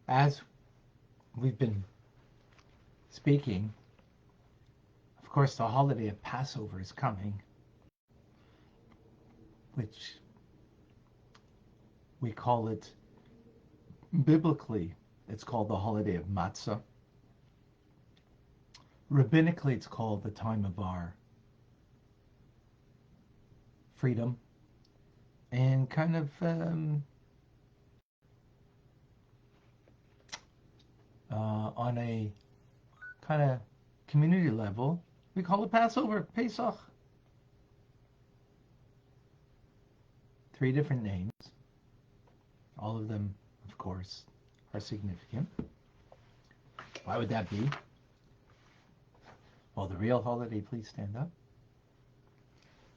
As we've been speaking, of course, the holiday of Passover is coming, which we call it biblically. It's called the holiday of Matzah. Rabbinically, it's called the time of our freedom, and kind of on a kind of community level, we call it Passover, Pesach. 3 different names. All of them, of course, are significant. Why would that be? Well, the real holiday, please stand up.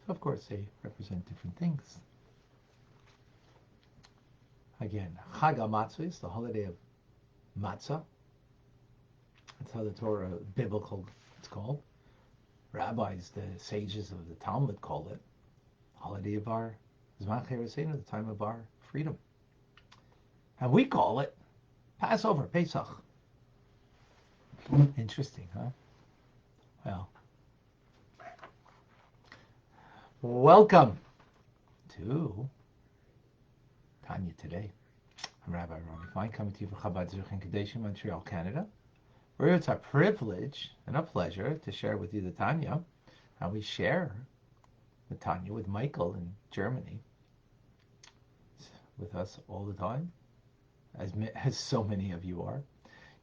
So, of course, they represent different things. Again, Chag HaMatzah is the holiday of matzah. That's how the Torah, biblical, it's called. Rabbis, the sages of the Talmud, call it holiday of our Zman Chereseinu, the time of our freedom. And we call it Passover, Pesach. Interesting, huh? Well, welcome to Tanya today. I'm Rabbi Fine, coming to you from Chabad Zurich and Kadesh in Montreal, Canada, where it's a privilege and a pleasure to share with you the Tanya. And we share the Tanya with Michael in Germany, with us all the time, as so many of you are.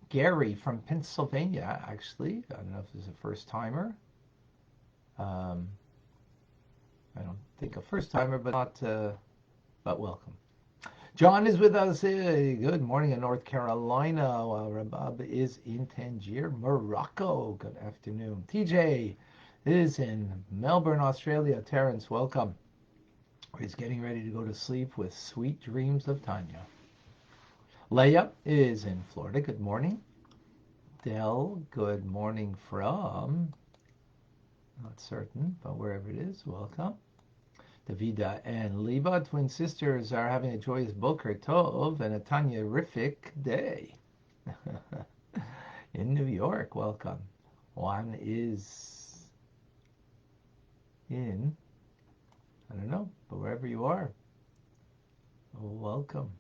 Gary from Pennsylvania, actually. I don't know if this is a first-timer. I don't think a first-timer, but welcome. John is with us. Good morning in North Carolina. Rabbi is in Tangier, Morocco. Good afternoon. TJ is in Melbourne, Australia. Terrence, welcome. He's getting ready to go to sleep with sweet dreams of Tanya. Leah is in Florida. Good morning. Dell, good morning from, not certain, but wherever it is, welcome. Davida and Liba, twin sisters, are having a joyous Boker Tov and a Tanya-rific day. In New York, welcome. Juan is in, I don't know, but wherever you are, welcome.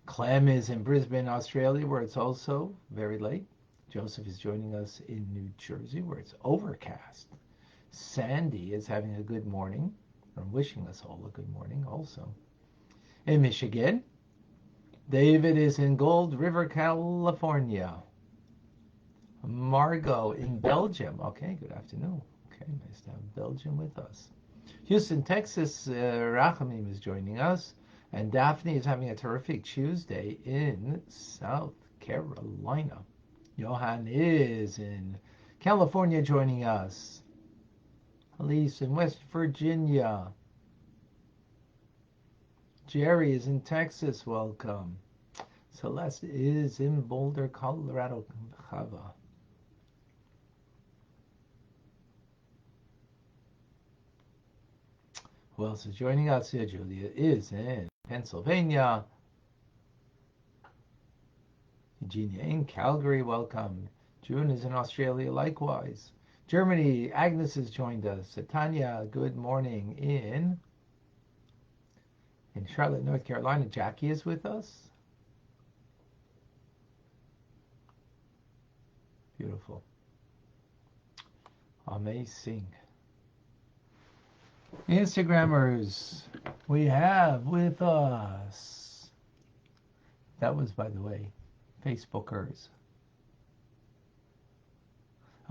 Clem is in Brisbane, Australia, where it's also very late. Joseph is joining us in New Jersey, where it's overcast. Sandy is having a good morning, or wishing us all a good morning also. In Michigan, David is in Gold River, California. Margot in Belgium. Okay, good afternoon. Okay, nice to have Belgium with us. Houston, Texas, Rachamim is joining us. And Daphne is having a terrific Tuesday in South Carolina. Johan is in California joining us. Elise in West Virginia. Jerry is in Texas, welcome. Celeste is in Boulder, Colorado. Chava. Who else is joining us here? Julia is in Pennsylvania. Eugenia in Calgary, welcome. June is in Australia, likewise. Germany, Agnes has joined us. Tanya, good morning in Charlotte, North Carolina. Jackie is with us. Beautiful. Amazing. Instagrammers, we have with us, that was, by the way, Facebookers.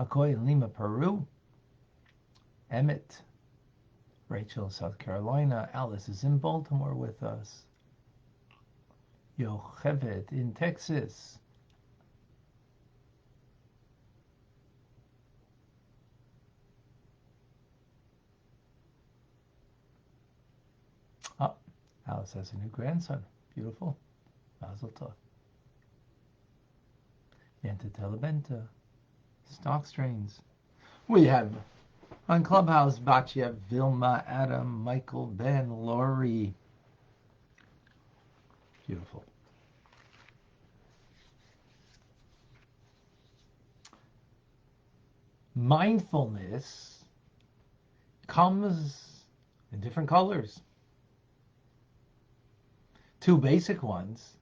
Akoy in Lima, Peru. Emmett. Rachel, South Carolina. Alice is in Baltimore with us. Yocheved in Texas. Oh, Alice has a new grandson. Beautiful. Mazel tov. Yenta Telebenta. Stock strains. We have on Clubhouse Batya, Vilma, Adam, Michael, Ben, Lori. Beautiful. Mindfulness comes in different colors. Two basic ones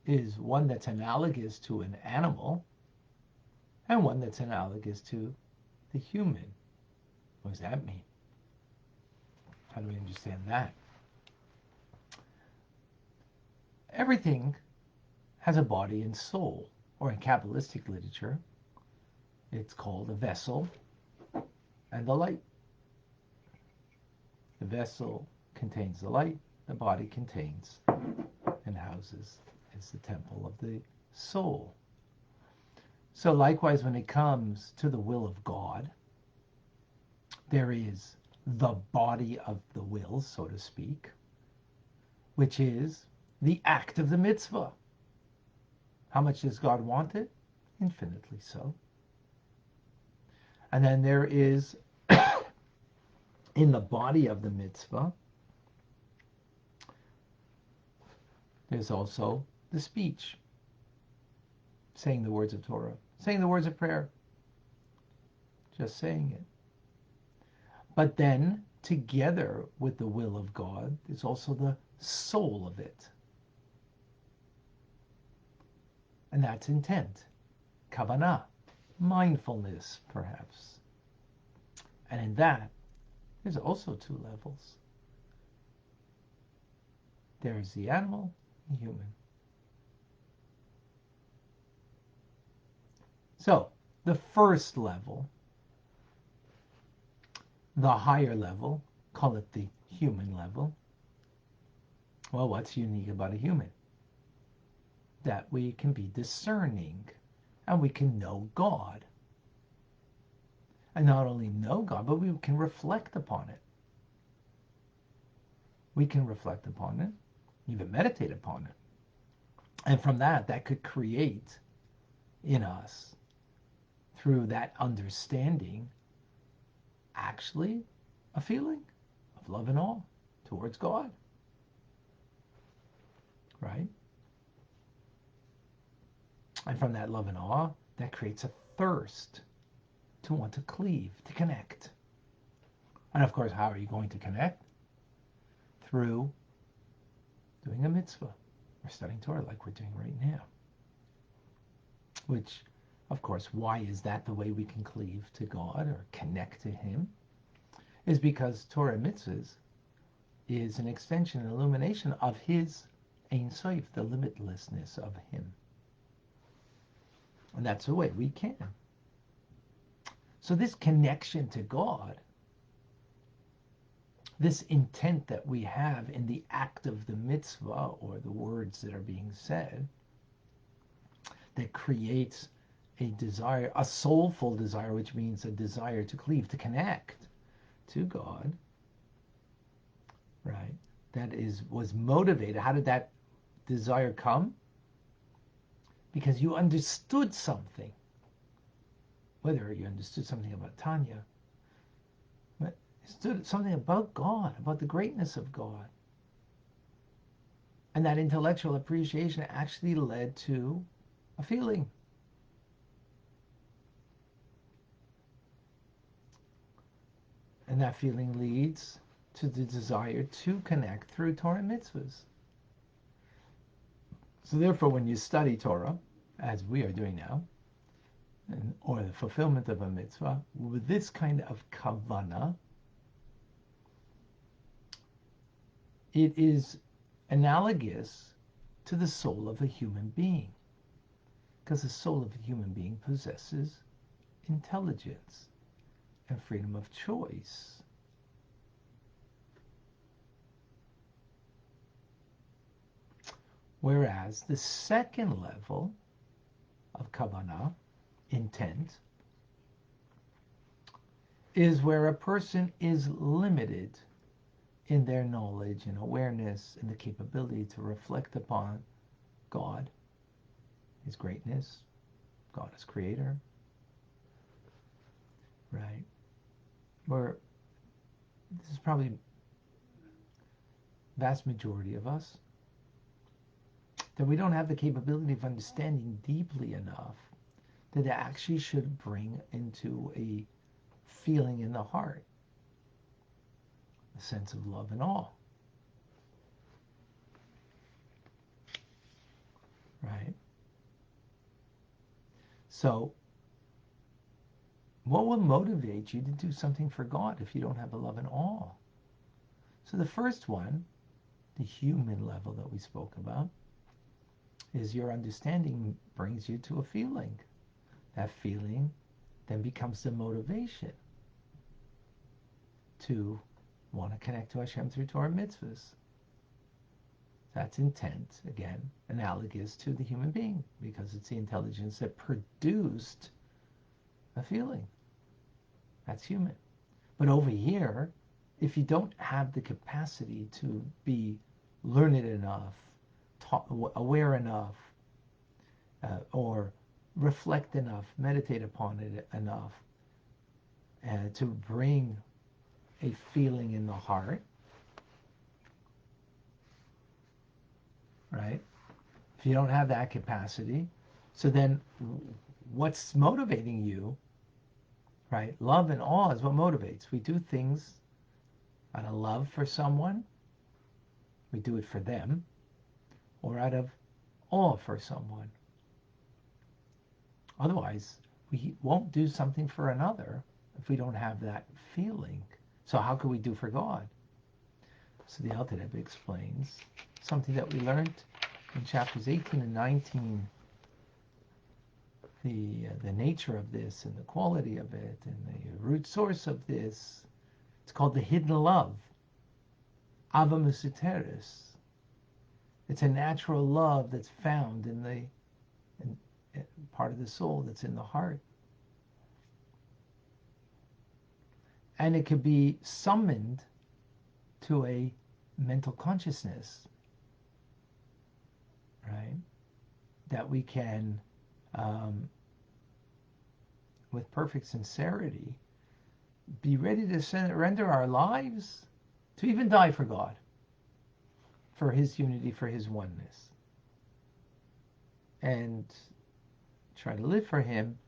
is one that's analogous to an animal and one that's analogous to the human. What does that mean? How do we understand that? Everything has a body and soul, or in Kabbalistic literature, it's called a vessel and the light. The vessel contains the light, the body contains and houses is the temple of the soul. So likewise, when it comes to the will of God, there is the body of the will, so to speak, which is the act of the mitzvah. How much does God want it? Infinitely so. And then there is, in the body of the mitzvah, there's also the speech, saying the words of Torah, saying the words of prayer, just saying it. But then, together with the will of God, is also the soul of it. And that's intent, kavanah, mindfulness, perhaps. And in that, there's also two levels. There's the animal and human. So, the first level, the higher level, call it the human level. Well, what's unique about a human? That we can be discerning and we can know God. And not only know God, but we can reflect upon it. We can reflect upon it, even meditate upon it. And from that could create in us, through that understanding, actually a feeling of love and awe towards God. Right? And from that love and awe, that creates a thirst to want to cleave, to connect. And of course, how are you going to connect? Through doing a mitzvah or studying Torah like we're doing right now. Which, of course, why is that the way we can cleave to God or connect to Him? Is because Torah mitzvahs is an extension, an illumination of His Ein Sof, the limitlessness of Him. And that's the way we can. So this connection to God, this intent that we have in the act of the mitzvah or the words that are being said, that creates a desire, a soulful desire, which means a desire to cleave, to connect to God, right? That was motivated. How did that desire come? Because you understood something. Whether you understood something about Tanya, but understood something about God, about the greatness of God. And that intellectual appreciation actually led to a feeling. And that feeling leads to the desire to connect through Torah mitzvahs. So therefore, when you study Torah, as we are doing now, or the fulfillment of a mitzvah, with this kind of kavanah, it is analogous to the soul of a human being. Because the soul of a human being possesses intelligence and freedom of choice. Whereas the second level of kavanah, intent, is where a person is limited in their knowledge and awareness and the capability to reflect upon God, His greatness, God as creator, right? Where this is probably vast majority of us, that we don't have the capability of understanding deeply enough that it actually should bring into a feeling in the heart, a sense of love and awe, right? So what will motivate you to do something for God if you don't have a love and awe? So the first one, the human level that we spoke about, is your understanding brings you to a feeling. That feeling then becomes the motivation to want to connect to Hashem through Torah mitzvahs. That's intent, again, analogous to the human being, because it's the intelligence that produced a feeling. That's human. But over here, if you don't have the capacity to be learned enough, aware enough, or reflect enough, meditate upon it enough, to bring a feeling in the heart, right? If you don't have that capacity, so then what's motivating you, right? Love and awe is what motivates. We do things out of love for someone, we do it for them, or out of awe for someone. Otherwise, we won't do something for another if we don't have that feeling. So how can we do for God? So the Alter Rebbe explains something that we learned in chapters 18 and 19, the nature of this and the quality of it and the root source of this. It's called the hidden love, Ava Musiteris. It's a natural love that's found in the part of the soul that's in the heart. And it could be summoned to a mental consciousness, right? That we can, with perfect sincerity, be ready to surrender our lives to even die for God, for His unity, for His oneness, and try to live for Him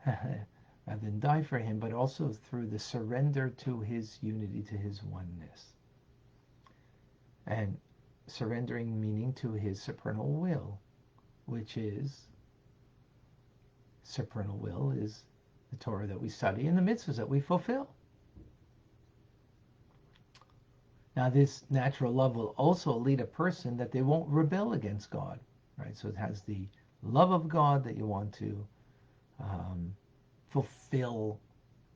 rather than die for Him, but also through the surrender to His unity, to His oneness. And surrendering meaning to His supernal will, which is, supernal will is the Torah that we study and the mitzvahs that we fulfill. Now this natural love will also lead a person that they won't rebel against God, right? So it has the love of God that you want to fulfill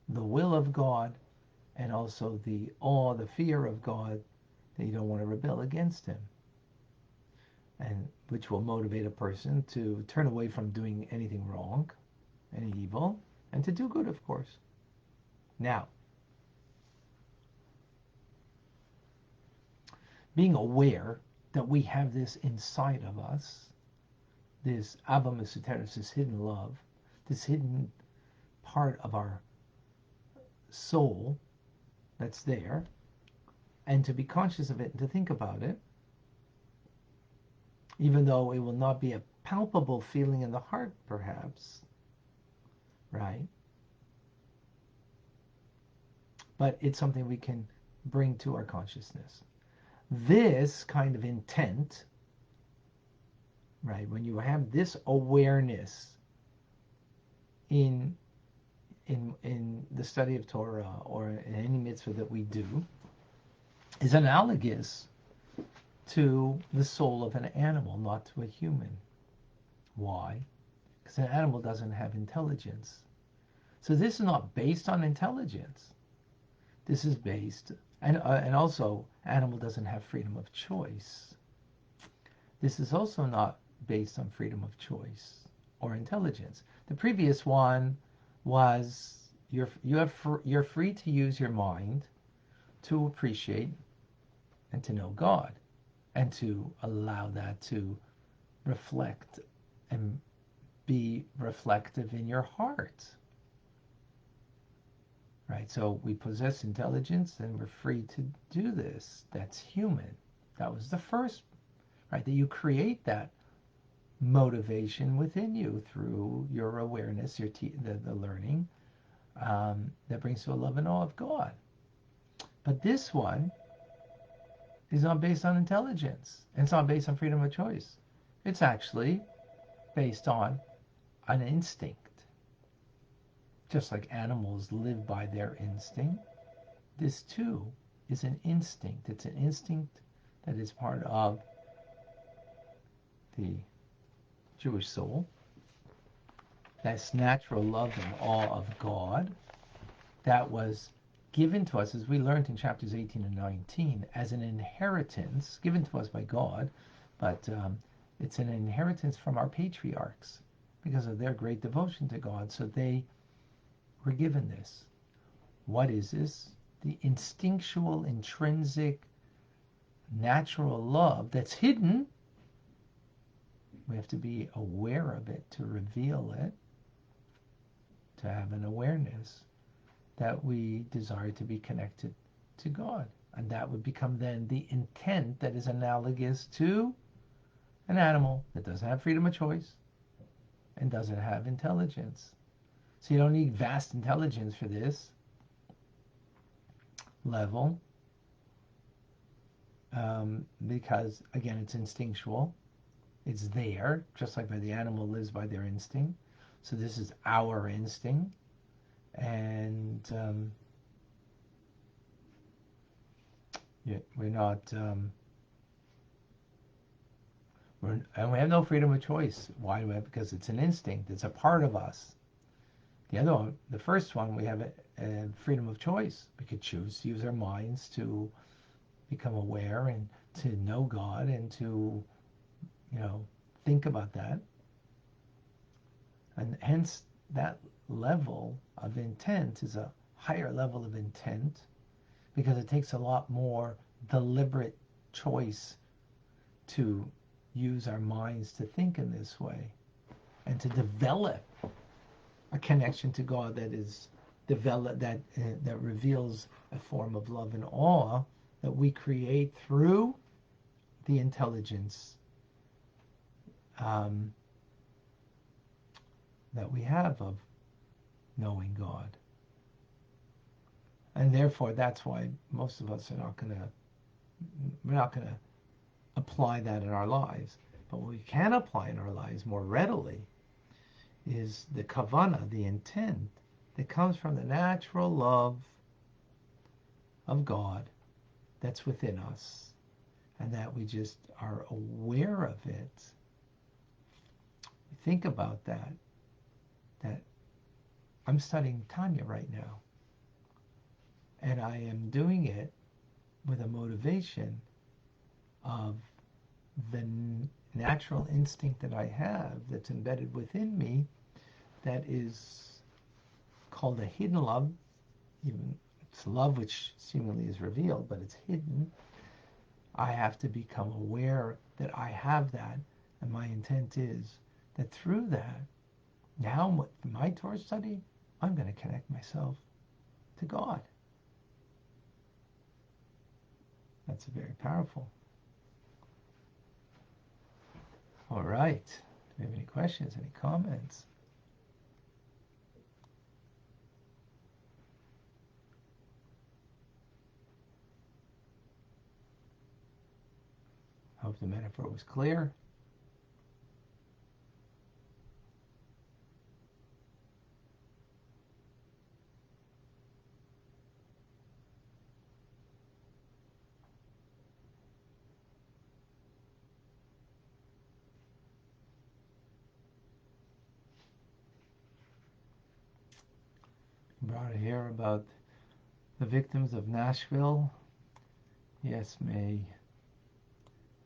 the will of God, and also the awe, the fear of God, that you don't want to rebel against Him, and which will motivate a person to turn away from doing anything wrong, any evil, and to do good, of course. Now, being aware that we have this inside of us, this Abba Mesuteris, this hidden love, this hidden part of our soul that's there, and to be conscious of it and to think about it, even though it will not be a palpable feeling in the heart, perhaps, right? But it's something we can bring to our consciousness. This kind of intent, right, when you have this awareness in the study of Torah or in any mitzvah that we do, is analogous to the soul of an animal, not to a human. Why? Because an animal doesn't have intelligence. So this is not based on intelligence. This is based, and also animal doesn't have freedom of choice. This is also not based on freedom of choice or intelligence. The previous one was you're free to use your mind to appreciate and to know God, and to allow that to reflect and be reflective in your heart. Right? So we possess intelligence and we're free to do this. That's human. That was the first, right? That you create that motivation within you through your awareness, the learning that brings to a love and awe of God. But this one is not based on intelligence. It's not based on freedom of choice. It's actually based on an instinct. Just like animals live by their instinct, this too is an instinct. It's an instinct that is part of the Jewish soul. That's natural love and awe of God that was given to us, as we learned in chapters 18 and 19, as an inheritance given to us by God, but it's an inheritance from our patriarchs because of their great devotion to God. So they were given this. What is this? The instinctual, intrinsic, natural love that's hidden. We have to be aware of it to reveal it, to have an awareness that we desire to be connected to God. And that would become then the intent that is analogous to an animal that doesn't have freedom of choice and doesn't have intelligence. So you don't need vast intelligence for this level, because, again, it's instinctual. It's there, just like the animal lives by their instinct. So this is our instinct. And we're not, and we have no freedom of choice. Why do we have? Because it's an instinct. It's a part of us. The other one, the first one, we have a freedom of choice. We could choose to use our minds to become aware and to know God and to, think about that. And hence that level of intent is a higher level of intent because it takes a lot more deliberate choice to use our minds to think in this way and to develop a connection to God that is developed, that reveals a form of love and awe that we create through the intelligence that we have of knowing God. And therefore, that's why most of us are we're not going to apply that in our lives. But what we can apply in our lives more readily is the kavana, the intent that comes from the natural love of God that's within us, and that we just are aware of it. Think about that I'm studying Tanya right now, and I am doing it with a motivation of the natural instinct that I have that's embedded within me, that is called a hidden love. Even it's love which seemingly is revealed, but it's hidden. I have to become aware that I have that, and my intent is that through that, now with my Torah study, I'm going to connect myself to God. That's very powerful. All right. Do we have any questions, any comments? I hope the metaphor was clear. Brought here about the victims of Nashville. Yes, may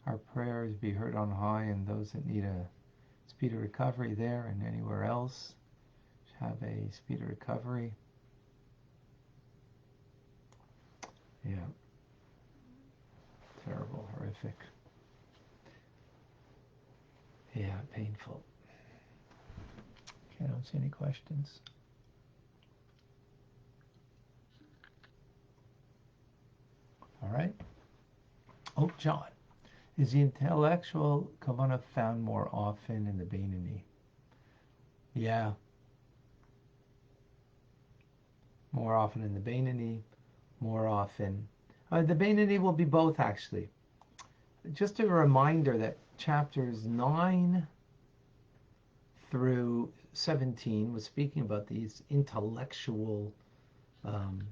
our prayers be heard on high, and those that need a speedy recovery there and anywhere else have a speedy recovery. Yeah. Terrible, horrific. Yeah, painful. Okay, I don't see any questions. All right. Oh, John. Is the intellectual kavana found more often in the Beinoni? Yeah, more often in the Beinoni, more often. The Beinoni will be both, actually. Just a reminder that chapters 9 through 17 was speaking about these intellectual, um,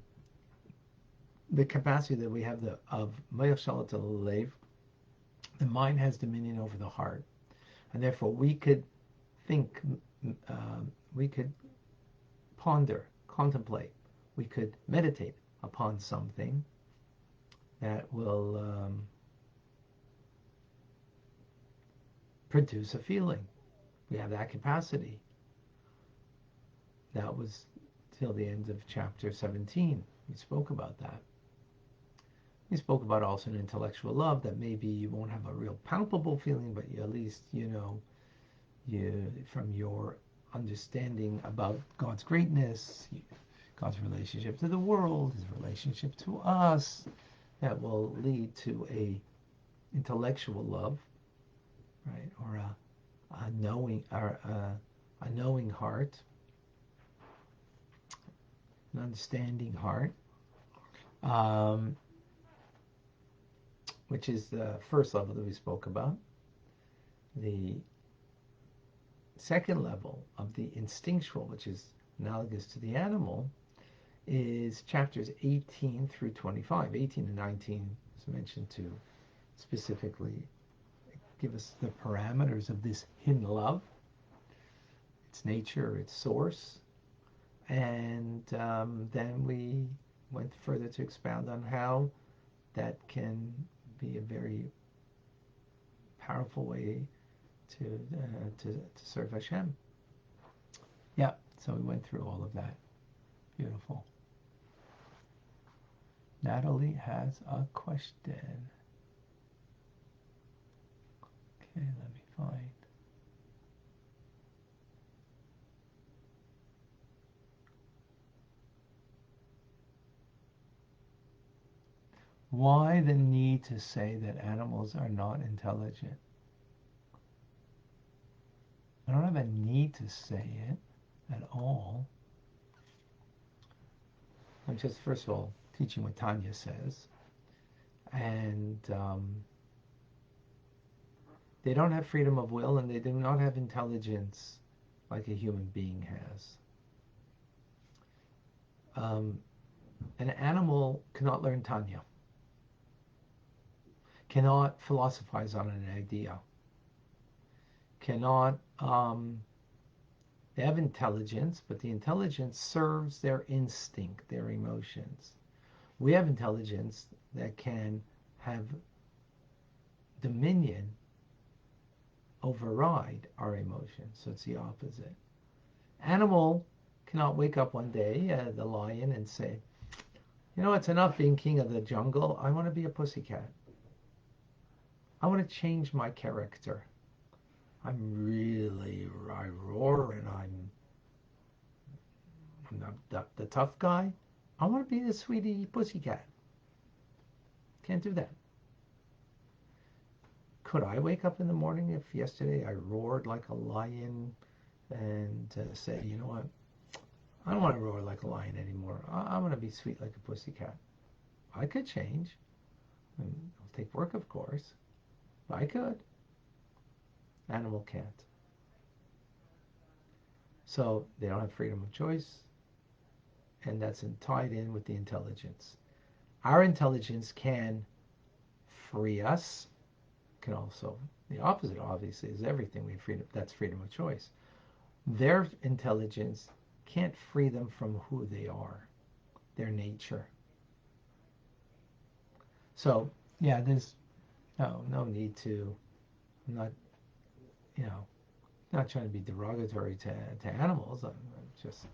the capacity that we have of Mayach Shalat Lev. The mind has dominion over the heart, and therefore we could think, we could ponder, contemplate, we could meditate upon something that will produce a feeling. We have that capacity. That was till the end of chapter 17. We spoke about that. We spoke about also an intellectual love that maybe you won't have a real palpable feeling, but you at least, from your understanding about God's greatness, God's relationship to the world, his relationship to us, that will lead to a intellectual love, right? Or a knowing heart, an understanding heart, which is the first level that we spoke about. The second level of the instinctual, which is analogous to the animal, is chapters 18 through 25. 18 and 19 is mentioned to specifically give us the parameters of this hidden love, its nature, its source. And then we went further to expound on how that can be a very powerful way to serve Hashem. Yeah, so we went through all of that. Beautiful. Natalie has a question. Okay, let me find. Why the need to say that animals are not intelligent? I don't have a need to say it at all. I'm just, first of all, teaching what Tanya says. And they don't have freedom of will, and they do not have intelligence like a human being has. An animal cannot learn Tanya, cannot philosophize on an idea, cannot, they have intelligence, but the intelligence serves their instinct, their emotions. We have intelligence that can have dominion, override our emotions. So it's the opposite. Animal cannot wake up one day, the lion, and say, it's enough being king of the jungle. I want to be a pussycat. I want to change my character. I roar, and I'm the tough guy. I want to be the sweetie pussycat. Can't do that. Could I wake up in the morning if yesterday I roared like a lion and say, you know what? I don't want to roar like a lion anymore. I want to be sweet like a pussycat. I could change. It'll take work, of course. But I could. Animal can't. So they don't have freedom of choice, and that's tied in with the intelligence. Our intelligence can free us. Can also, the opposite obviously is everything. We have freedom. That's freedom of choice. Their intelligence can't free them from who they are, their nature. So yeah, there's no need to. I'm not, not trying to be derogatory to animals. I'm just,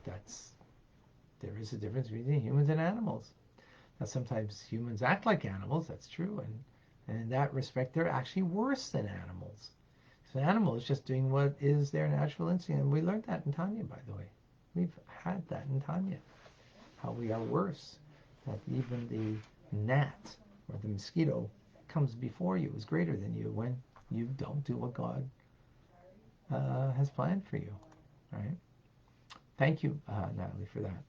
there is a difference between humans and animals. Now sometimes humans act like animals. That's true, and in that respect, they're actually worse than animals. So an animal is just doing what is their natural instinct, and we learned that in Tanya, by the way. We've had that in Tanya, how we are worse. That even the gnat or the mosquito comes before you is greater than you when you don't do what God has planned for you, right? Thank you, Natalie, for that.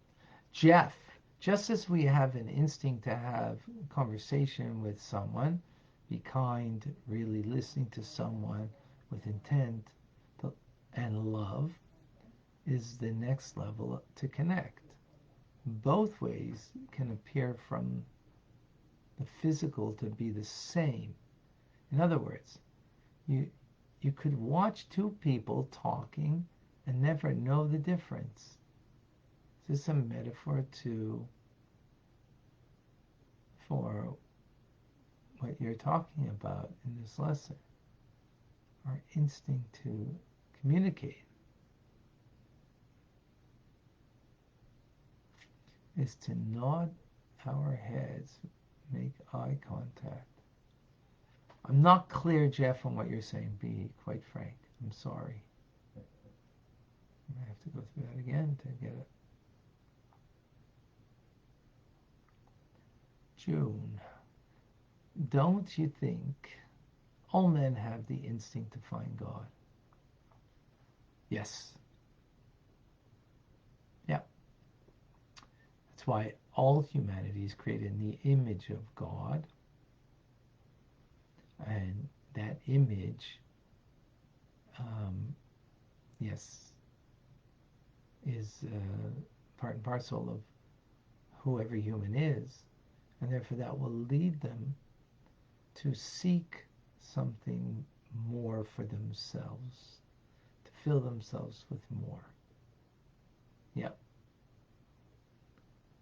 Jeff, just as we have an instinct to have conversation with someone, be kind, really listening to someone with intent and love is the next level to connect. Both ways can appear from the physical to be the same. In other words, you could watch two people talking and never know the difference. Is this a metaphor for what you're talking about in this lesson? Our instinct to communicate is to nod our heads, make eye contact. I'm not clear, Jeff, on what you're saying, be quite frank. I'm sorry. I have to go through that again to get it. June, don't you think all men have the instinct to find God? Yes. Yeah. That's why all humanity is created in the image of God. And that image, yes, is part and parcel of who every human is. And therefore that will lead them to seek something more for themselves, to fill themselves with more. Yep.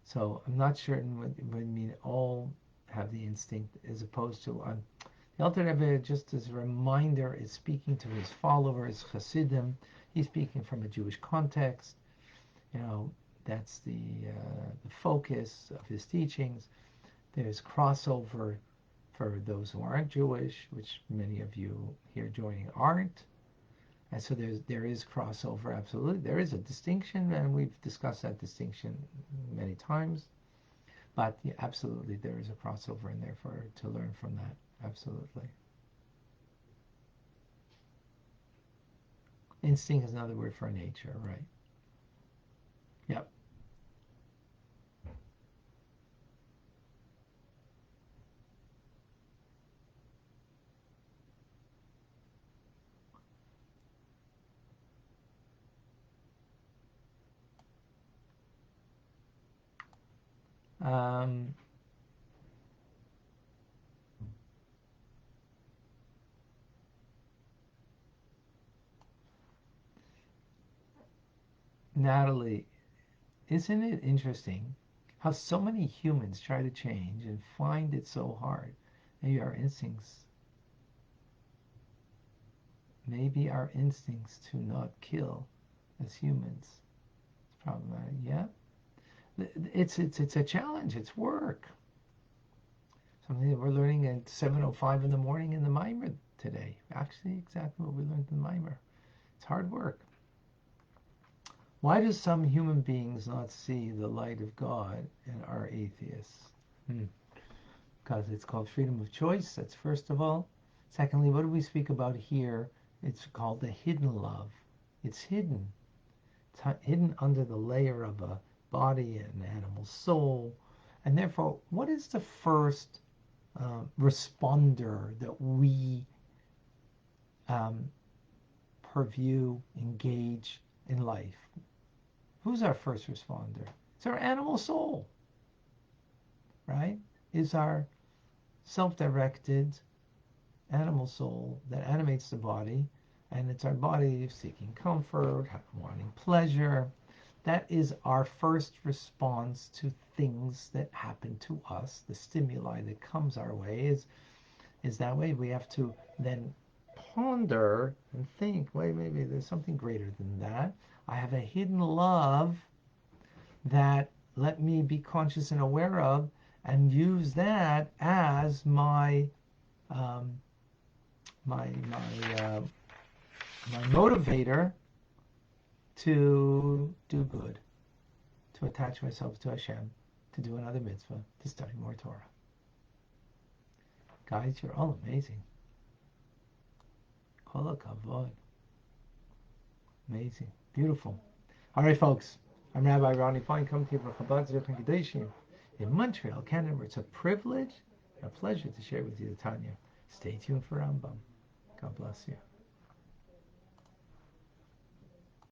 So I'm not certain what you mean all have the instinct as opposed to the Alter Rebbe, just as a reminder, is speaking to his followers, Hasidim. He's speaking from a Jewish context. You know, that's the focus of his teachings. There's crossover for those who aren't Jewish, which many of you here joining aren't. And so there is crossover, absolutely. There is a distinction, and we've discussed that distinction many times. But yeah, absolutely, there is a crossover in there to learn from that. Absolutely. Instinct is another word for nature, right? Yep. Natalie, isn't it interesting how so many humans try to change and find it so hard? Maybe our instincts to not kill as humans is problematic. Yeah, it's a challenge. It's work. Something that we're learning at 7:05 in the morning in the Mimer today. Actually, exactly what we learned in the Mimer. It's hard work. Why do some human beings not see the light of God and are atheists? Because it's called freedom of choice. That's first of all. Secondly, what do we speak about here? It's called the hidden love. It's hidden. It's hidden under the layer of a body and an animal soul. And therefore, what is the first responder that we purview, engage in life? Who's our first responder? It's our animal soul, right? Is our self-directed animal soul that animates the body, and it's our body seeking comfort, wanting pleasure. That is our first response to things that happen to us. The stimuli that comes our way is that way. We have to then ponder and think, wait, maybe there's something greater than that. I have a hidden love that let me be conscious and aware of, and use that as my motivator to do good, to attach myself to Hashem, to do another mitzvah, to study more Torah. Guys, you're all amazing. Kol hakavod. Amazing. Beautiful. All right, folks. I'm Rabbi Ronnie Fine, coming to you from Chabad Zechon Kadeshim in Montreal, Canada. It's a privilege and a pleasure to share with you the Tanya. Stay tuned for Rambam. God bless you.